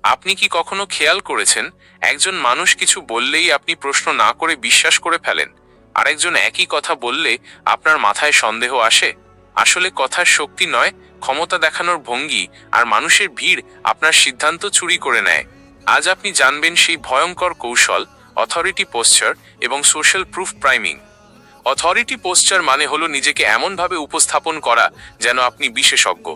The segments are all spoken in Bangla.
আপনি কি কখনো খেয়াল করেছেন, একজন মানুষ কিছু বললেই আপনি প্রশ্ন না করে বিশ্বাস করে ফেলেন, আরেকজন একই কথা বললে আপনার মাথায় সন্দেহ আসে? আসলে কথার শক্তি নয়, ক্ষমতা দেখানোর ভঙ্গি আর মানুষের ভিড় আপনার সিদ্ধান্ত চুরি করে নেয়। আজ আপনি জানবেন সেই ভয়ঙ্কর কৌশল, অথরিটি পোশ্চার এবং social proof priming. Authority posture মানে হলো নিজেকে এমনভাবে উপস্থাপন করা যেন আপনি বিশেষজ্ঞ।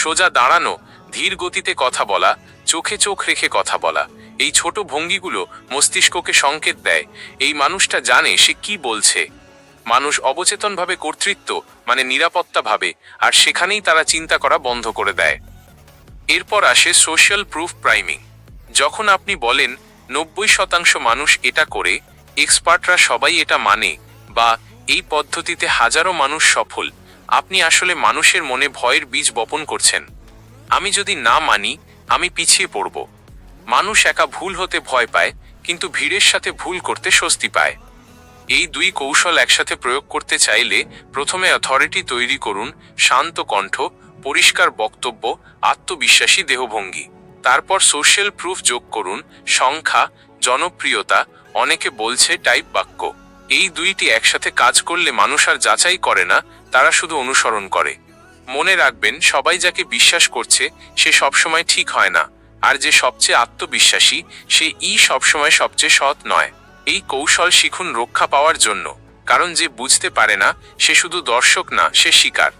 সোজা দাঁড়ানো, ধীর গতিতে কথা বলা, চোখে চোখ রেখে কথা বলা, এই ছোট ভঙ্গিগুলো মস্তিষ্ককে সংকেত দেয় এই মানুষটা জানে সে কি বলছে। মানুষ অবচেতনভাবে কর্তৃত্ব মানে নিরাপত্তা ভাবে, আর সেখানেই তারা চিন্তা করা বন্ধ করে দেয়। এরপর আসে সোশ্যাল প্রুফ প্রাইমিং। যখন আপনি বলেন 90% মানুষ এটা করে, এক্সপার্টরা সবাই এটা মানে, বা এই পদ্ধতিতে হাজারো মানুষ সফল, আপনি আসলে মানুষের মনে ভয়ের বীজ বপন করছেন। আমি যদি না মানি, আমি পিছিয়ে পড়ব। মানুষ একা ভুল হতে ভয় পায়, কিন্তু ভিড়ের সাথে ভুল করতে স্বস্তি পায়। এই দুই কৌশল একসাথে প্রয়োগ করতে চাইলে প্রথমে অথরিটি তৈরি করুন, শান্ত কণ্ঠ, পরিষ্কার বক্তব্য, আত্মবিশ্বাসী দেহভঙ্গি। তারপর সোশ্যাল প্রুফ যোগ করুন, সংখ্যা, জনপ্রিয়তা, অনেকে বলছে টাইপ বাক্য। এই দুইটি একসাথে কাজ করলে মানুষ আর যাচাই করে না, তারা শুধু অনুসরণ করে। মনে রাখবেন, সবাই যাকে বিশ্বাস করছে সে সবসময় ঠিক হয় না, আর যে সবচেয়ে আত্মবিশ্বাসী সে সবসময় সবচেয়ে সৎ নয়। এই কৌশল শিখুন রক্ষা পাওয়ার জন্য, কারণ যে বুঝতে পারে না সে শুধু দর্শক না, সে শিকার।